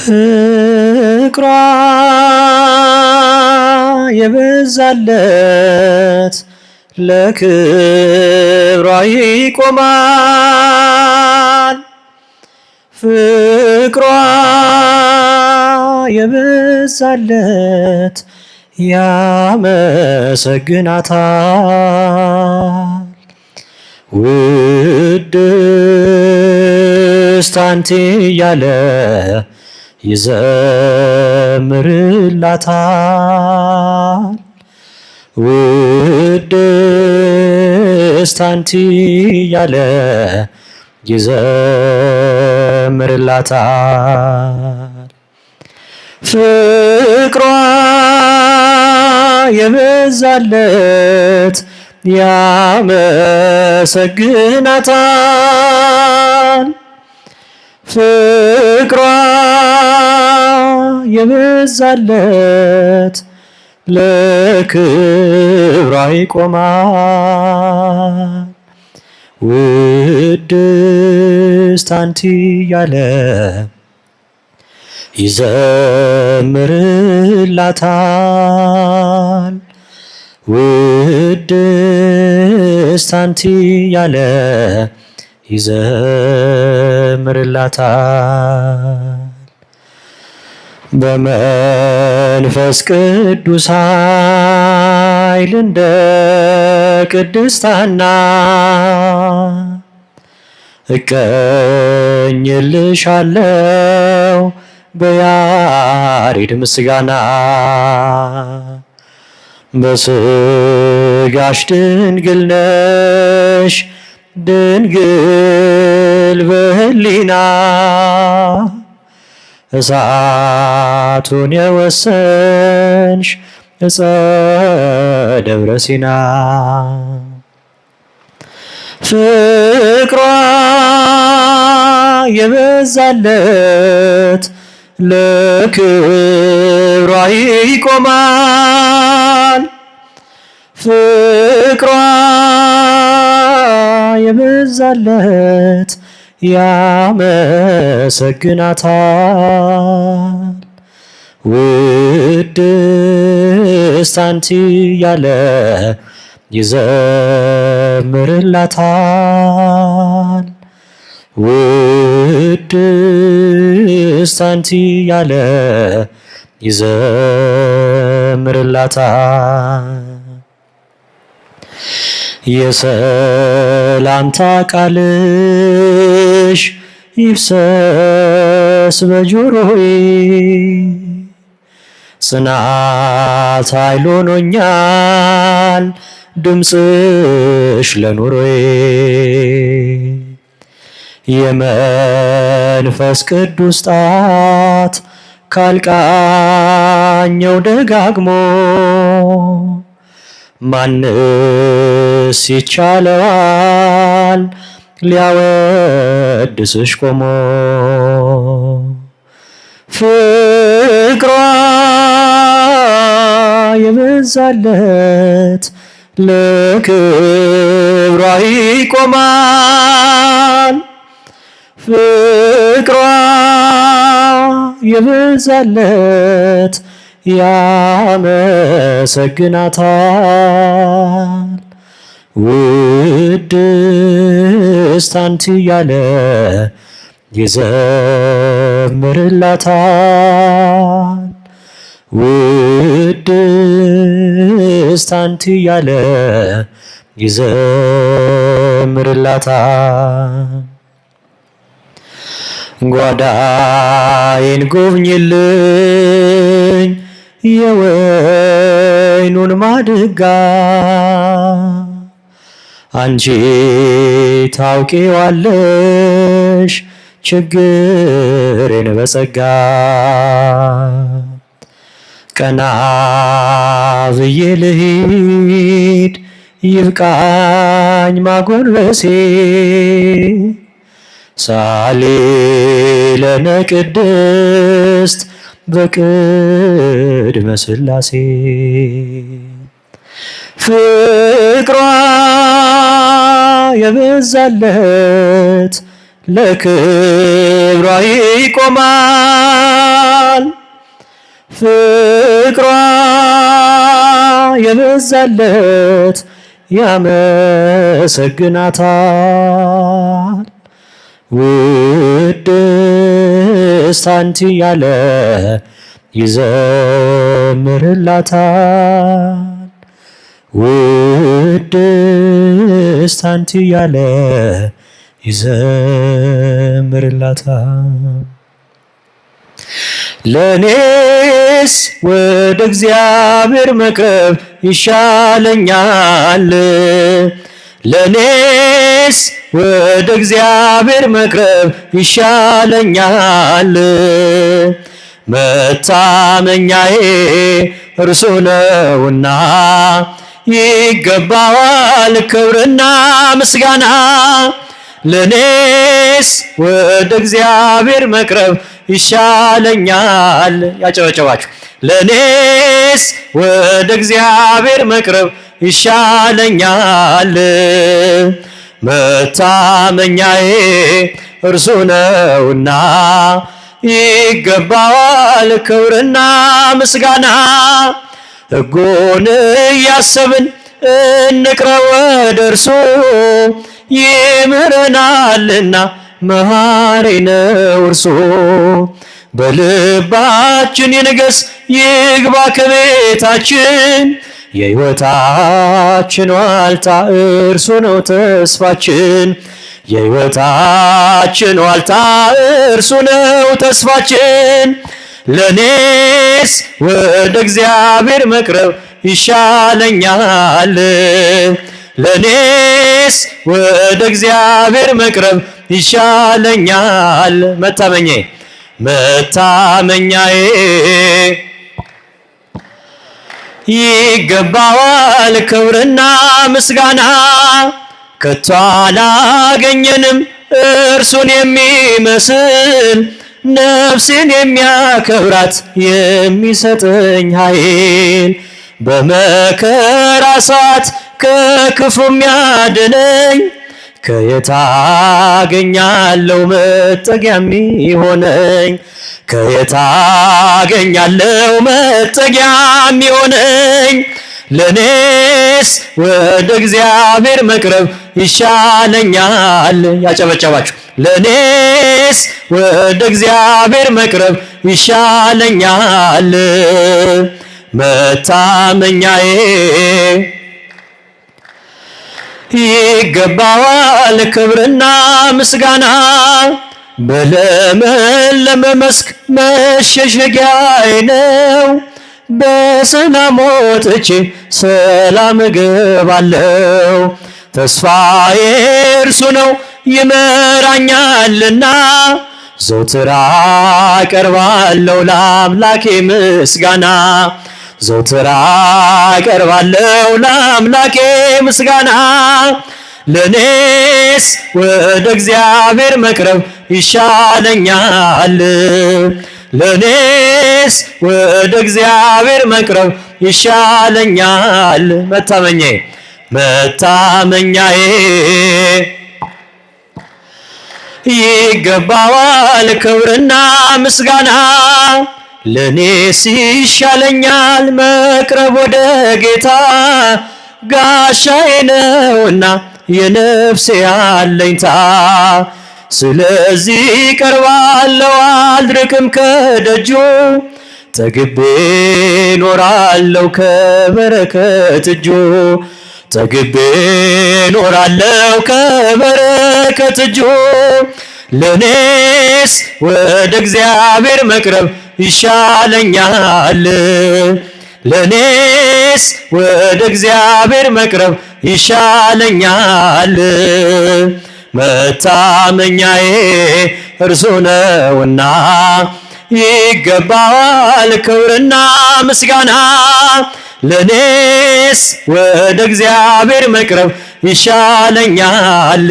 ፍቅሯ የበዛለት ለክብሯ ይቆማል። ፍቅሯ የበዛለት ያመሰግናታል። ውድስት አንቺ እያለ ይዘምርላታል። ውድስት አንቺ እያለ ይዘምርላታል። ፍቅሯ የበዛለት ያመሰግናታል። ፍቅሯ የበዛለት ለክብሯ ይቆማል። ውድስት አንቺ እያለ ይዘምርላታል። ውድስት አንቺ እያለ ይዘምርላታል። በመንፈስ ቅዱስ ኃይል እንደ ቅድስት ሐና እቀኝልሻለሁ በያሬድ ምስጋና። በስጋሽ ድንግል ነሽ ድንግል በህሊና እሳቱን የወሰንሽ ዕፀ ደብረ ሲና። ፍቅሯ የበዛለት ለክብሯ ይቆማል። ፍቅሯ የበዛለት ያመሰግናታል። ውድስት አንቺ እያለ ይዘምርላታል። ውድስት አንቺ እያለ ይዘምርላታል። የሰላምታ ቃልሽ ይፍሰስ በጆሮዬ ጽናት ኃይል ሆኖኛል ድምፅሽ ለኑሮዬ። የመንፈስ ቅዱስ ጣት ካልቃኘው ደጋግሞ ማንስ ይቻለዋል ሊያወድስሽ ቆሞ። ፍቅሯ የበዛለት ለክብሯ ይቆማል። ፍቅሯ የበዛለት ያመሰግናታል። ውድስት አንቺ እያለ ይዘምርላታል። ውድስት አንቺ እያለ ይዘምርላታል። ጓዳዬን ጎብኝልኝ የወይኑን ማድጋ አንቺ ታውቂዋለሽ ችግሬን በጸጋ። ቀና ብዬ ልሂድ ይብቃኝ ማጎንበሴ ሳሊ ለነ ቅድስት በቅድመ ሥላሴ። ፍቅሯ የበዛለት ለክብሯ ይቆማል። ፍቅሯ የበዛለት ያመሰግናታል። ውድስት አንቲ ያለ ይዘምርላታል። ውድስት አንቲ ያለ ይዘምርላታል። ለኔስ ወደ እግዚአብሔር መቅረብ ይሻለኛል። ለኔስ ወደ እግዚአብሔር መቅረብ ይሻለኛል። መታመኛዬ እርሱ ነውና ይገባዋል ክብርና ምስጋና። ለኔስ ወደ እግዚአብሔር መቅረብ ይሻለኛል። ያጨበጨባችሁ። ለኔስ ወደ እግዚአብሔር መቅረብ ይሻለኛል። መታመኛዬ እርሱ ነውና ይገባዋል ክብርና ምስጋና። ሕጉን እያሰብን እንቅረብ ወደ እርሱ ይምረናልና መሐሪ ነው እርሱ። በልባችን ይንገስ ይግባ ከቤታችን፣ የሕይወታችን ዋልታ እርሱ ነው ተስፋችን። የሕይወታችን ዋልታ እርሱ ነው ተስፋችን። ለኔስ ወደ እግዚአብሔር መቅረብ ይሻለኛል። ለኔስ ወደ እግዚአብሔር መቅረብ ይሻለኛል። መታመኛዬ ይገባዋል ክብርና ምስጋና። ከቶ አላገኘንም እርሱን የሚመስል፣ ነፍሴን የሚያከብራት የሚሰጠኝ ኃይል። በመከራ ሰዓት ከክፉ የሚያድነኝ፣ ከየት አገኛለሁ መጠጊያ የሚሆነኝ? ከየት አገኛለሁ መጠጊያ የሚሆነኝ? ለኔስ ወደ እግዚአብሔር መቅረብ ይሻለኛል። ያጨበጨባችሁ። ለኔስ ወደ እግዚአብሔር መቅረብ ይሻለኛል። መታመኛዬ ይገባዋል ክብርና ምስጋና። በለመለመ መስክ መሸሸጊያዬ ነው፣ በሰላም ወጥቼ ሰላም እገባለሁ። ተስፋዬ እርሱ ነው ይመራኛልና፣ ዘወትር አቀርባለሁ ለአምላኬ ምስጋና። ዘወትር አቀርባለሁ ለአምላኬ ምስጋና። ለኔስ ወደ እግዚአብሔር መቅረብ ይሻለኛል። ለኔስ ወደ እግዚአብሔር መቅረብ ይሻለኛል። መታመኛዬ ይገባዋል ክብርና ምስጋና። ለኔስ ይሻለኛል መቅረብ ወደ ጌታ፣ ጋሻዬ ነውና የነፍሴ አለኝታ። ስለዚህ ቀርባለሁ አልርቅም ከደጁ፣ ተግቤ ኖራለሁ ከበረከት እጁ። ተግቤ ኖራለሁ ከበረከት እጁ። ለኔስ ወደ እግዚአብሔር መቅረብ ይሻለኛል። ለኔስ ወደ እግዚአብሔር መቅረብ ይሻለኛል። መታመኛዬ እርሱ ነውና ይገባዋል ክብርና ምስጋና። ለኔስ ወደ እግዚአብሔር መቅረብ ይሻለኛል።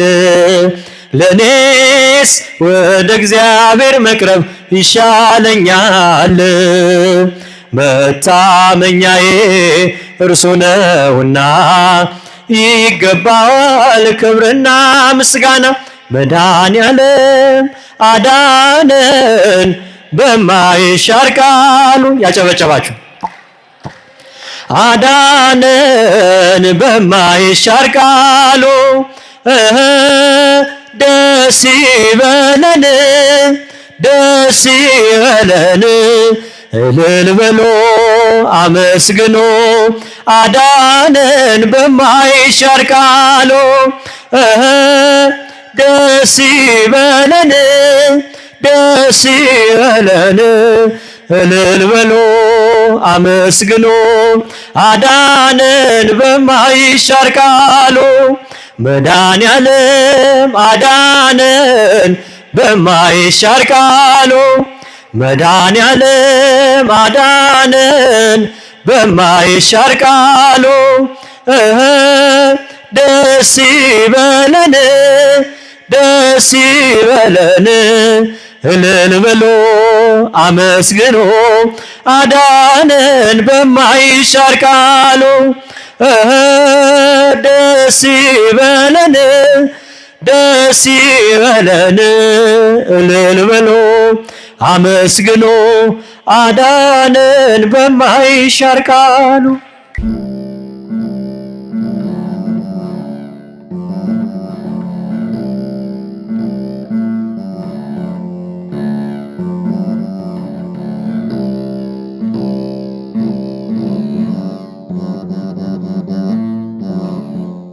ለኔስ ወደ እግዚአብሔር መቅረብ ይሻለኛል። መታመኛዬ እርሱ ነውና ይገባዋል ክብርና ምስጋና። መድኃኔዓለም አዳነን በማይሻር ቃሉ ያጨበጨባችሁ አዳነን በማይሻር ቃሉ ደስ ይበለን ደስ ይበለን እልል በሎ አመስግኖ አዳነን በማይሻር ቃሉ ደስ ይበለን ደስ ይበለን እልል በሎ አመስግኖ አዳነን በማይሻር ቃሉ መድኃኔዓለም አዳነን በማይሻር ቃሉ መድኃኔዓለም አዳነን በማይሻር ቃሉ ደስ ይበለን ደስ ይበለን እልል በሎ አመስግኖ አዳነን በማይሻር ቃሉ ደስ ይበለን ደስ ይበለን እልል በሎ አመስግኖ አዳነን በማይሻር ቃሉ